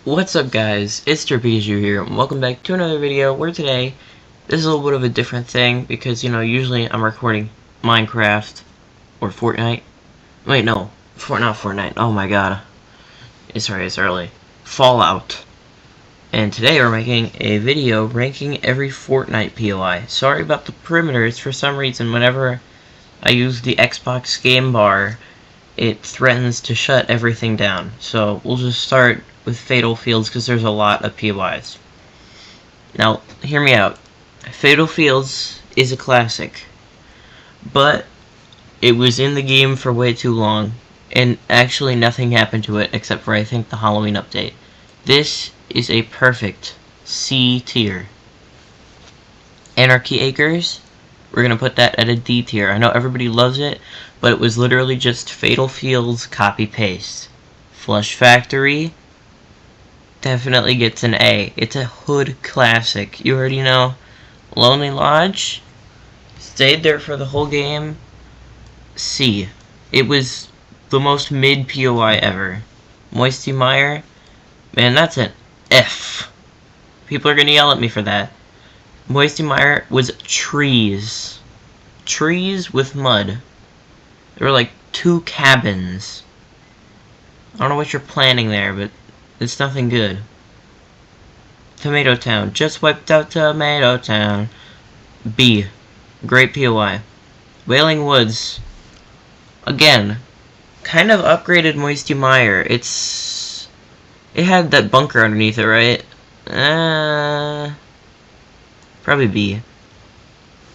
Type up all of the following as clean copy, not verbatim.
What's up guys, it's Trapezio here, and welcome back to another video where today, this is a little bit of a different thing because, usually I'm recording Minecraft or Fortnite. Wait, no, not Fortnite, oh my god. It's early. Fallout. And today we're making a video ranking every Fortnite POI. Sorry about the perimeters, for some reason whenever I use the Xbox game bar, it threatens to shut everything down. So we'll just start with Fatal Fields because there's a lot of POIs. Now, hear me out. Fatal Fields is a classic, but it was in the game for way too long, and actually nothing happened to it except for, I think, the Halloween update. This is a perfect C tier. Anarchy Acres, we're gonna put that at a D tier. I know everybody loves it, but it was literally just Fatal Fields copy-paste. Flush Factory definitely gets an A. It's a hood classic. You already know. Lonely Lodge, stayed there for the whole game. C. It was the most mid POI ever. Moisty Mire, man, that's an F. People are gonna yell at me for that. Moisty Mire was trees. Trees with mud. There were like 2 cabins. I don't know what you're planning there, but it's nothing good. Tomato Town. Just wiped out Tomato Town. B. Great POI. Wailing Woods. Again, kind of upgraded Moisty Mire. It had that bunker underneath it, right? Probably B.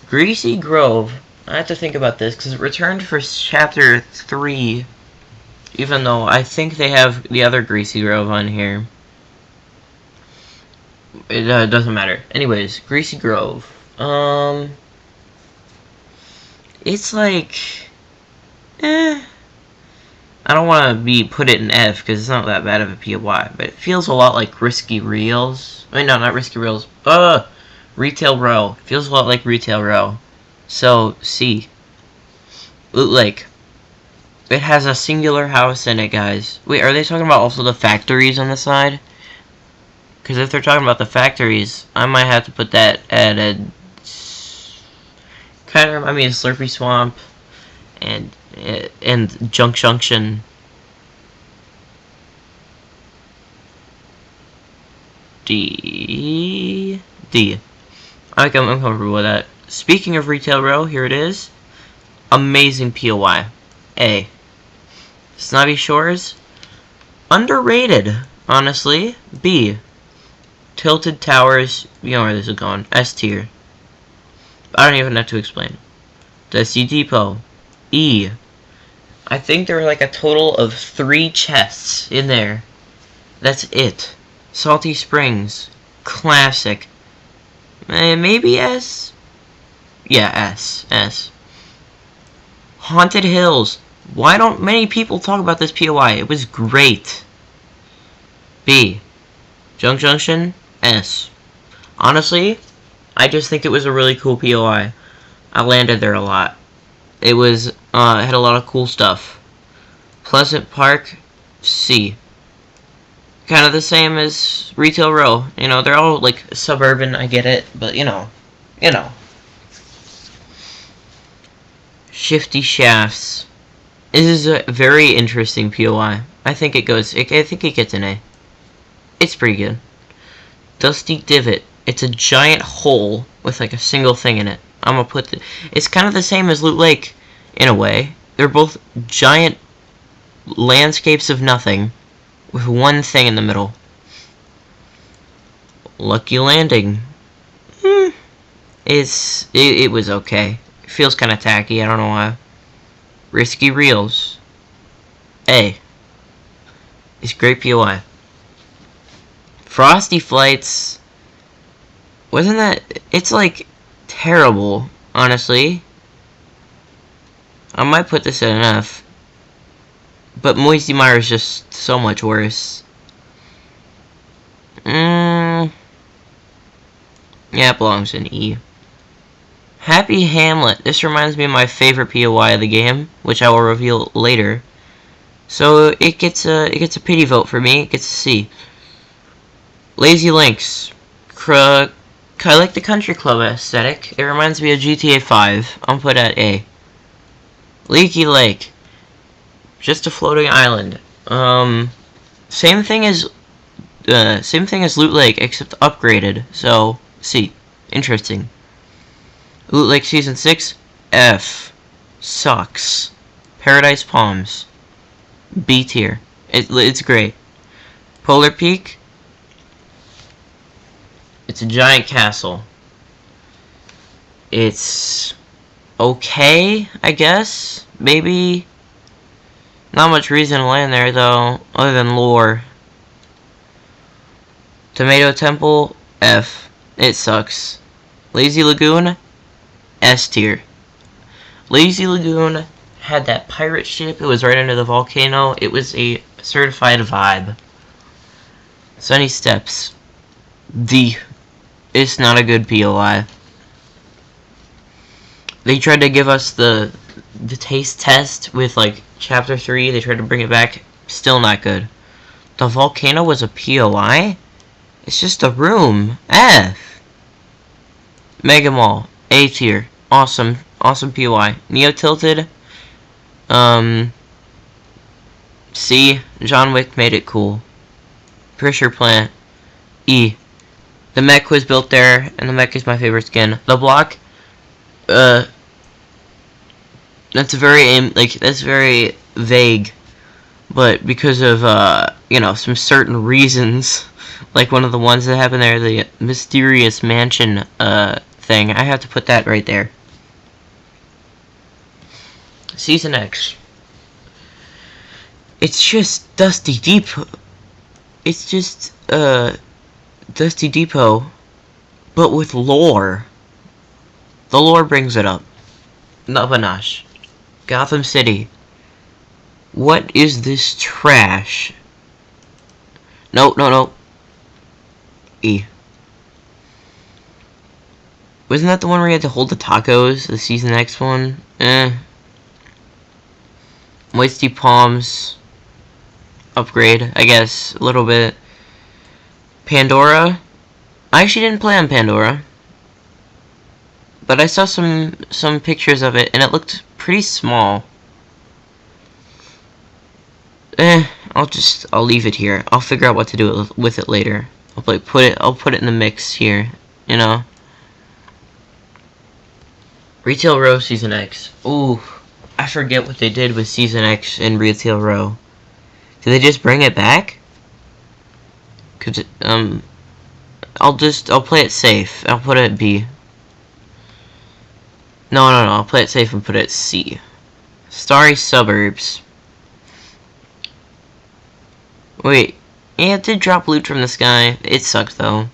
Greasy Grove. I have to think about this because it returned for Chapter 3. Even though I think they have the other Greasy Grove on here. It doesn't matter. Anyways, Greasy Grove. It's like, I don't want to put it in F because it's not that bad of a POI, but it feels a lot like Risky Reels. I mean, no, not Risky Reels. Retail Row. It feels a lot like Retail Row. So, C. Loot Lake. It has a singular house in it, guys. Wait, are they talking about also the factories on the side? Because if they're talking about the factories, I might have to put that at a... kind of remind me of Slurpy Swamp and Junction. D. I'm comfortable with that. Speaking of Retail Row, here it is. Amazing POI. A. Snobby Shores, underrated, honestly. B. Tilted Towers, you know where this is going. S tier. I don't even have to explain. Dusty Depot. E. I think there were like a total of 3 chests in there. That's it. Salty Springs, classic. Maybe S? Yeah, S. Haunted Hills. Why don't many people talk about this POI? It was great. B. Junction. S. Honestly, I just think it was a really cool POI. I landed there a lot. It was, had a lot of cool stuff. Pleasant Park. C. Kind of the same as Retail Row. You know, they're all, like, suburban, I get it. But, you know. Shifty Shafts. This is a very interesting POI. I think it gets an A. It's pretty good. Dusty Divot. It's a giant hole with like a single thing in it. I'm gonna put it's kind of the same as Loot Lake in a way. They're both giant landscapes of nothing with one thing in the middle. Lucky Landing. It was okay. It feels kind of tacky. I don't know why. Risky Reels. A. It's great POI. Frosty Flights. Wasn't that... It's like terrible, honestly. I might put this at an F. But Moisty Mire is just so much worse. Yeah, it belongs in E. Happy Hamlet. This reminds me of my favorite POI of the game, which I will reveal later. So it gets a pity vote for me. It gets a C. Lazy Links. I like the country club aesthetic. It reminds me of GTA 5. I'll put at A. Leaky Lake. Just a floating island. Same thing as Loot Lake, except upgraded. So, C. Interesting. Loot Lake Season 6. F. Sucks. Paradise Palms. B tier. It's great. Polar Peak. It's a giant castle. It's okay, I guess. Maybe. Not much reason to land there, though, other than lore. Tomato Temple, F. It sucks. Lazy Lagoon, S tier. Lazy Lagoon had that pirate ship. It was right under the volcano. It was a certified vibe. Sunny Steps, D. It's not a good POI. They tried to give us the taste test with like chapter 3. They tried to bring it back. Still not good. The volcano was a POI? It's just a room. F. Mega Mall, A tier. Awesome POI. Neo Tilted, C. John Wick made it cool. Pressure Plant, E. The mech was built there, and the mech is my favorite skin. The block, that's very vague, but because of some certain reasons, like one of the ones that happened there, the mysterious mansion thing, I have to put that right there. Season X. It's just Dusty Depot. It's just Dusty Depot, but with lore. The lore brings it up. Nabanash. Gotham City. What is this trash? No. E. Wasn't that the one where you had to hold the tacos? The Season X one? Moisty Palms. Upgrade, I guess, a little bit. Pandora. I actually didn't play on Pandora, but I saw some pictures of it, and it looked pretty small. I'll leave it here. I'll figure out what to do with it later. I'll put it in the mix here, you know. Retail Row Season X. Ooh, I forget what they did with Season X in Retail Row. Did they just bring it back? Cause I'll play it safe. I'll put it at B. No. I'll play it safe and put it at C. Starry Suburbs. Wait. Yeah, it did drop loot from the sky. It sucked though.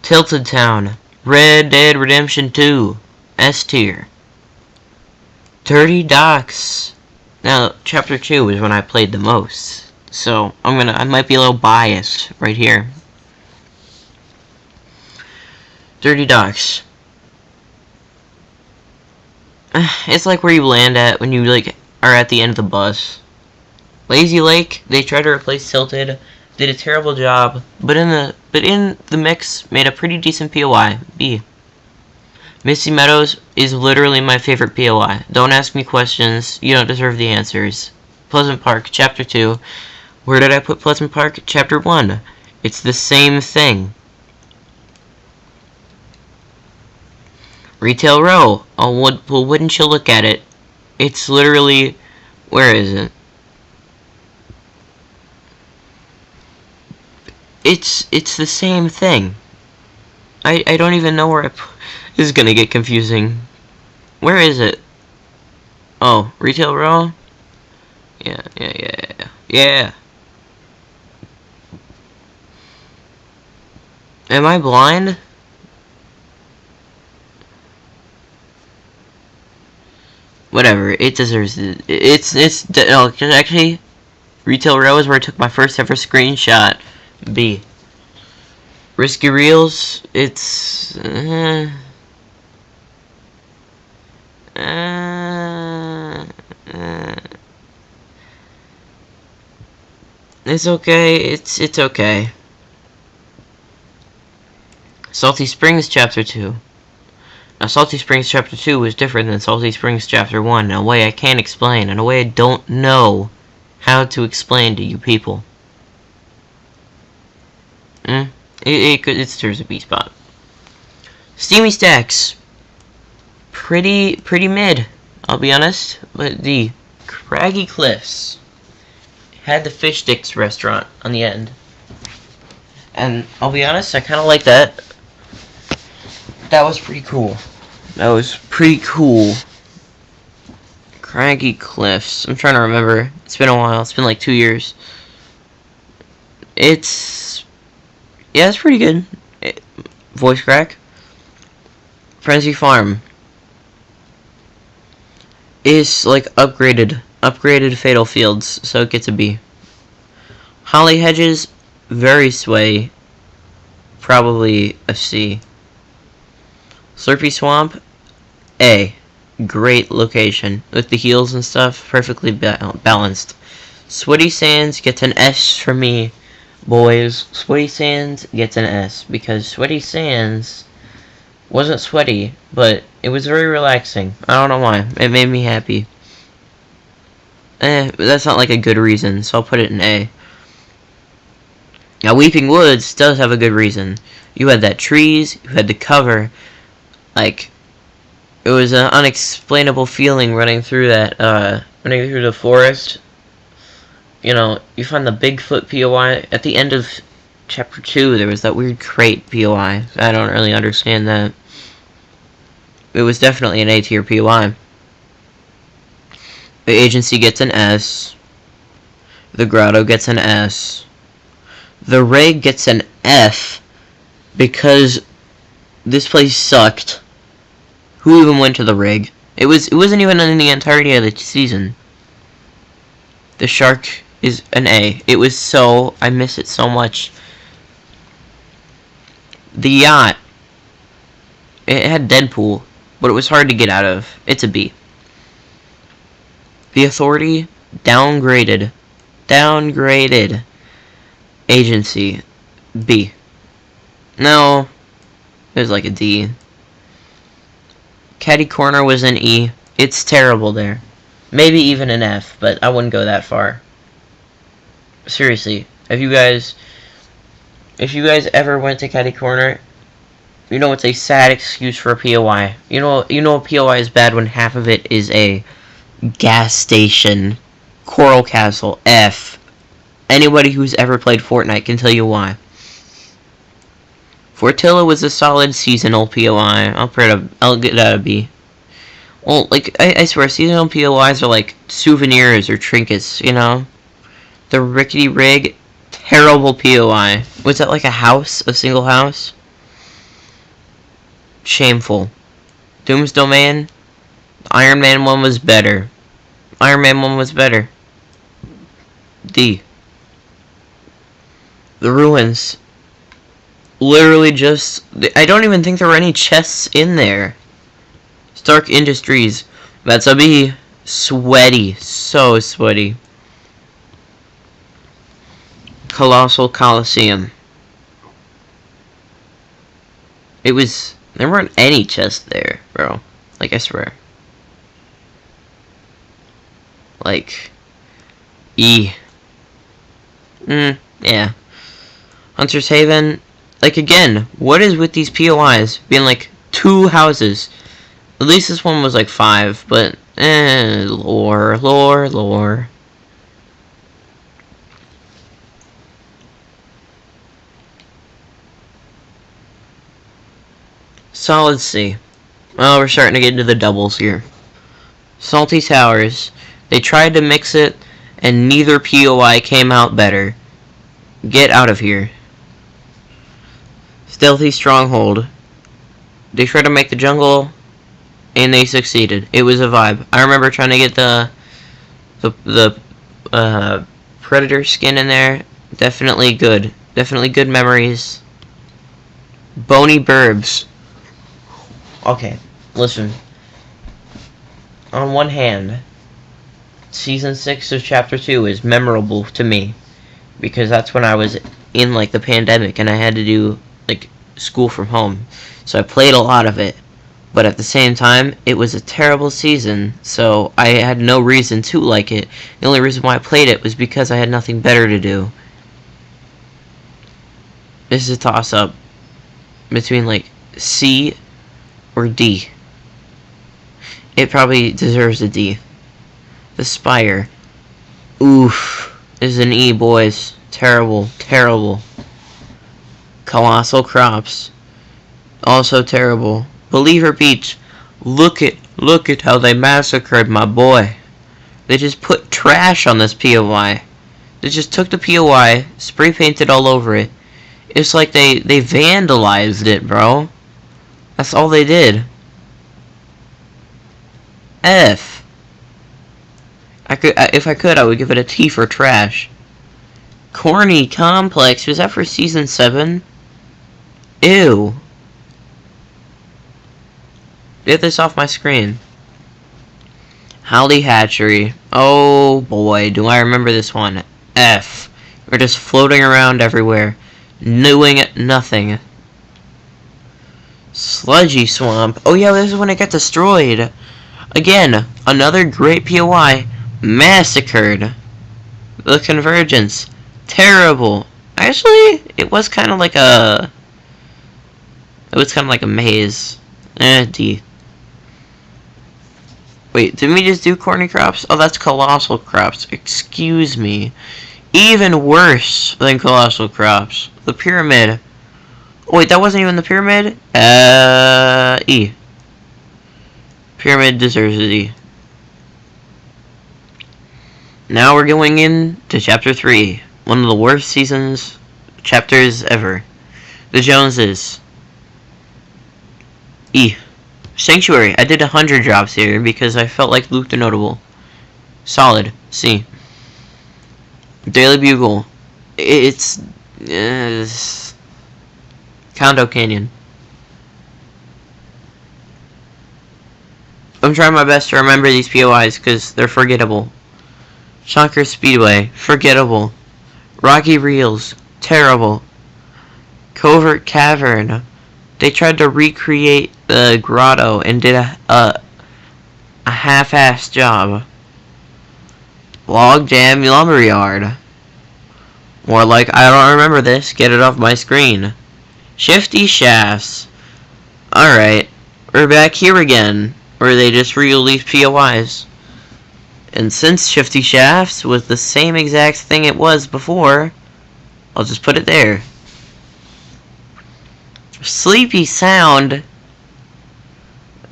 Tilted Town. Red Dead Redemption 2. S tier. Dirty Docks. Now, Chapter 2 is when I played the most. So, I might be a little biased right here. Dirty Docks. It's like where you land at when you, are at the end of the bus. Lazy Lake, they tried to replace Tilted. Did a terrible job. But in the mix, made a pretty decent POI. B. Misty Meadows is literally my favorite POI. Don't ask me questions. You don't deserve the answers. Pleasant Park, Chapter 2. Where did I put Pleasant Park? Chapter 1. It's the same thing. Retail Row. Oh, well, wouldn't you look at it? It's literally... Where is it? It's the same thing. I don't even know where I put... This is gonna get confusing. Where is it? Oh, Retail Row? Yeah. Am I blind? Whatever, it deserves it. Actually, Retail Row is where I took my first ever screenshot. B. Risky Reels, it's... It's okay. It's okay. Salty Springs Chapter 2. Now, Salty Springs Chapter 2 was different than Salty Springs Chapter 1 in a way I can't explain, in a way I don't know how to explain to you people. It deserves a B spot. Steamy Stacks. Pretty mid, I'll be honest. But the Craggy Cliffs had the Fish Sticks restaurant on the end. And I'll be honest, I kind of like that. That was pretty cool. Craggy Cliffs. I'm trying to remember. It's been a while. It's been like 2 years. It's pretty good. Voice crack. Frenzy Farm is like upgraded Fatal Fields, so it gets a B. Holly Hedges, very sway, probably a C. Slurpy Swamp, A. Great location with the heels and stuff, perfectly balanced. Sweaty Sands gets an S for me, boys. Sweaty Sands gets an S because Sweaty Sands wasn't sweaty, but it was very relaxing. I don't know why. It made me happy. But that's not like a good reason, so I'll put it in A. Now, Weeping Woods does have a good reason. You had that trees, you had the cover. Like, it was an unexplainable feeling running through that, running through the forest. You know, you find the Bigfoot POI. At the end of Chapter 2, there was that weird crate POI. I don't really understand that. It was definitely an A tier POI. The Agency gets an S. The Grotto gets an S. The Rig gets an F because this place sucked. Who even went to the Rig? It wasn't even in the entirety of the season. The Shark is an A. I miss it so much. The Yacht, it had Deadpool, but it was hard to get out of. It's a B. The Authority, downgraded. Agency, B. No, it was like a D. Catty Corner was an E. It's terrible there. Maybe even an F, but I wouldn't go that far. Seriously, if you guys ever went to Catty Corner, you know it's a sad excuse for a POI. You know a POI is bad when half of it is a gas station. Coral Castle, F. Anybody who's ever played Fortnite can tell you why. Fortilla was a solid seasonal POI. I'll get that a B. Well, like, I swear, seasonal POIs are like souvenirs or trinkets, you know? The Rickety Rig, terrible POI. Was that like a house? A single house? Shameful. Doom's Domain, the Iron Man one was better. D. The Ruins. Literally just... I don't even think there were any chests in there. Stark Industries. That's a B. Sweaty. So sweaty. Colossal Coliseum. There weren't any chests there, bro. Like, I swear. Like... E. Yeah. Hunter's Haven. Like, again, what is with these POIs being like 2 houses? At least this one was like 5, but lore. Solid C. Well, we're starting to get into the doubles here. Salty Towers. They tried to mix it, and neither POI came out better. Get out of here. Stealthy Stronghold. They tried to make the jungle, and they succeeded. It was a vibe. I remember trying to get the Predator skin in there. Definitely good. Definitely good memories. Bony Burbs. Okay, listen. On one hand, Season 6 of Chapter 2 is memorable to me. Because that's when I was in, like, the pandemic, and I had to do, like, school from home, so I played a lot of it. But at the same time, it was a terrible season, so I had no reason to like it. The only reason why I played it was because I had nothing better to do. This is a toss-up between, like, C or D. It probably deserves a D. The Spire. Oof. This is an E, boys. Terrible. Terrible. Colossal Crops. Also terrible. Believer Beach. Look at how they massacred my boy. They just put trash on this POI. They just took the POI, spray painted all over it. It's like they vandalized it, bro. That's all they did. F. If I could, I would give it a T for trash. Corny Complex. Was that for season 7? Ew. Get this off my screen. Howdy Hatchery. Oh boy, do I remember this one. F. We're just floating around everywhere, doing nothing. Sludgy Swamp. Oh yeah, this is when it got destroyed. Again, another great POI. Massacred. The Convergence. Terrible. Actually, it was kind of like a... It was kind of like a maze. D. Wait, didn't we just do Corny Crops? Oh, that's Colossal Crops. Excuse me. Even worse than Colossal Crops. The Pyramid. Oh, wait, that wasn't even the Pyramid? E. Pyramid deserves an E. Now we're going in to Chapter 3. One of the worst chapters ever. The Joneses. E. Sanctuary. I did 100 drops here because I felt like Luke the Notable. Solid. C. Daily Bugle. It's Condo Canyon. I'm trying my best to remember these POIs because they're forgettable. Shonker Speedway. Forgettable. Rocky Reels. Terrible. Covert Cavern. They tried to recreate the grotto and did a half-assed job. Log Jam Lumberyard. More like, I don't remember this. Get it off my screen. Shifty Shafts. Alright. We're back here again, where they just re-released POIs. And since Shifty Shafts was the same exact thing it was before, I'll just put it there. Sleepy Sound.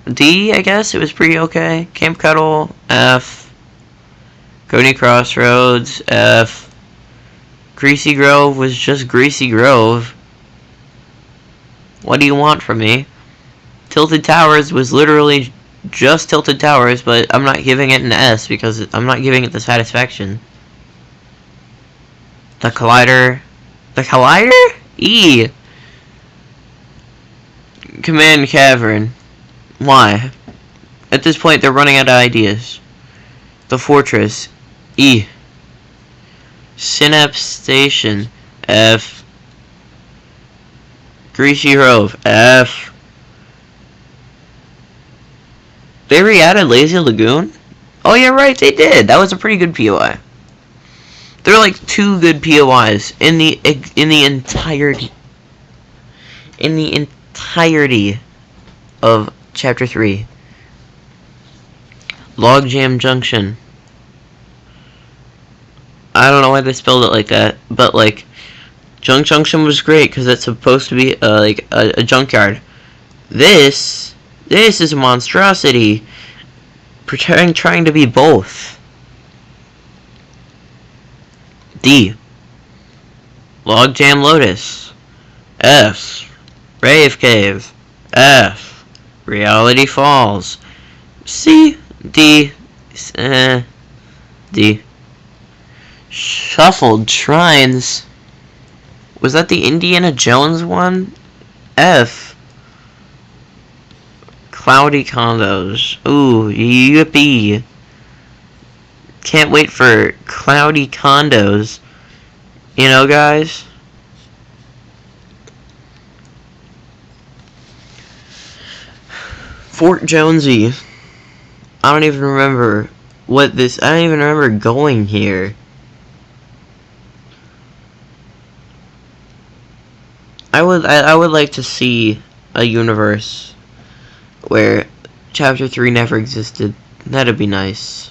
D, I guess. It was pretty okay. Camp Cuddle. F. Coney Crossroads. F. Greasy Grove was just Greasy Grove. What do you want from me? Tilted Towers was literally just Tilted Towers, but I'm not giving it an S because I'm not giving it the satisfaction. The Collider. The Collider? E. Command Cavern. Why? At this point, they're running out of ideas. The Fortress. E. Synapse Station. F. Greasy Grove. F. They re-added Lazy Lagoon? Oh yeah, right, they did. That was a pretty good POI. There are like 2 good POIs in the entirety of Chapter 3. Logjam Junction. I don't know why they spelled it like that, but like, Junction was great because it's supposed to be like a junkyard. This is a monstrosity, trying to be both. D. Logjam Lotus. F. Rave Cave. F. Reality Falls. C. D. D. Shuffled Shrines. Was that the Indiana Jones one? F. Cloudy Condos. Ooh, yippee. Can't wait for Cloudy Condos. You know, guys? Fort Jonesy. I don't even remember what this. I don't even remember going here. I would like to see a universe where Chapter 3 never existed. That'd be nice.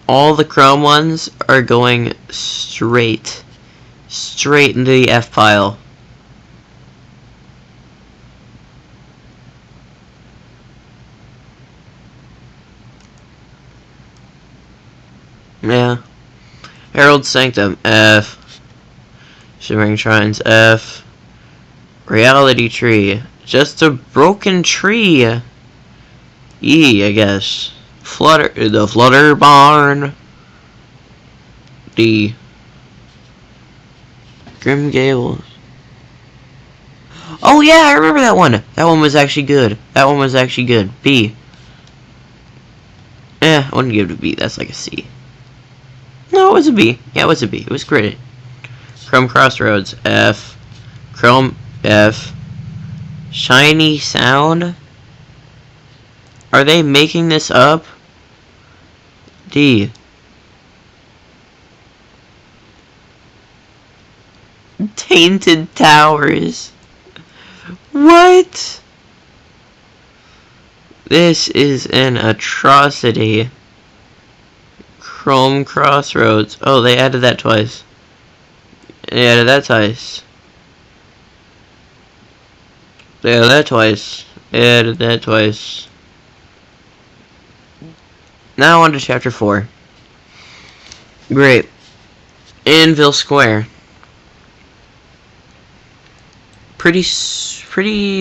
All the Chrome ones are going straight into the F pile. Yeah. Herald Sanctum, F. Shimmering Shrines, F. Reality Tree, just a broken tree. E, I guess. The Flutter Barn. D. Grim Gables. Oh yeah, I remember that one. That one was actually good. B. I wouldn't give it a B. That's like a C. No, it was a B. Yeah, it was a B. It was great. Chrome Crossroads, F. Chrome, F. Shiny Sound? Are they making this up? D. Tainted Towers. What? This is an atrocity. Chrome Crossroads. Oh, they added that twice. They added that twice. They added that twice. They added that twice. Now on to Chapter 4. Great. Anvil Square. Pretty,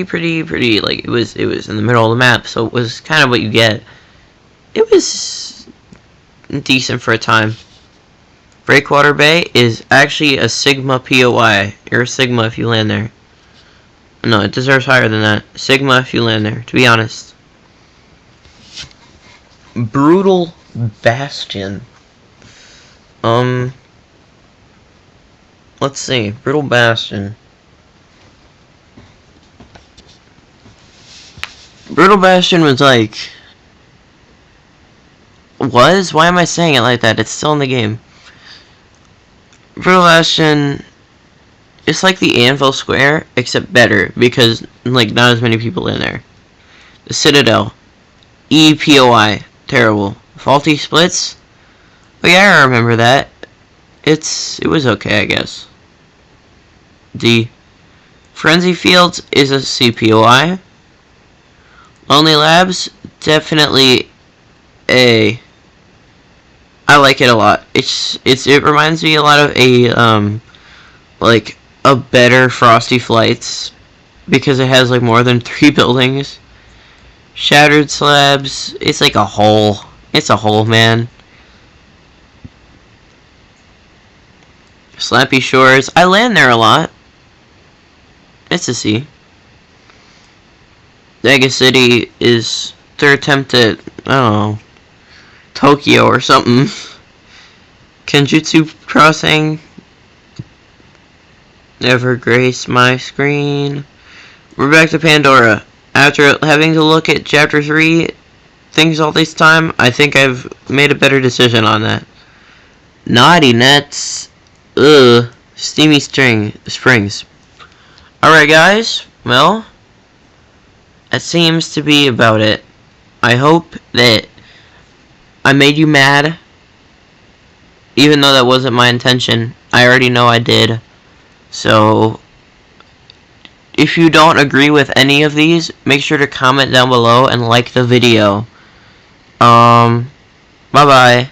like, it was in the middle of the map, so it was kind of what you get. It was decent for a time. Breakwater Bay is actually a Sigma POI. You're a Sigma if you land there. No, it deserves higher than that. Sigma if you land there, to be honest. Brutal Bastion. Let's see. Brutal Bastion. Brutal Bastion was like... Why am I saying it like that? It's still in the game. Brutal Bastion... It's like the Anvil Square, except better, because, like, not as many people in there. The Citadel. EPOI. Terrible. Faulty Splits? Oh yeah, I remember that. It was okay, I guess. D. Frenzy Fields is a CPOI. Lonely Labs, definitely A. I like it a lot. It reminds me a lot of a like a better Frosty Flights because it has like more than 3 buildings. Shattered Slabs, it's like a hole. It's a hole, man. Slappy Shores, I land there a lot. It's a C. Mega City is their attempt at, I don't know, Tokyo or something. Kenjutsu Crossing. Never grace my screen. We're back to Pandora. After having to look at Chapter 3 things all this time, I think I've made a better decision on that. Naughty Nuts. Ugh. Steamy Springs. Alright guys, well, that seems to be about it. I hope that I made you mad, even though that wasn't my intention. I already know I did. So, if you don't agree with any of these, make sure to comment down below and like the video. Bye-bye.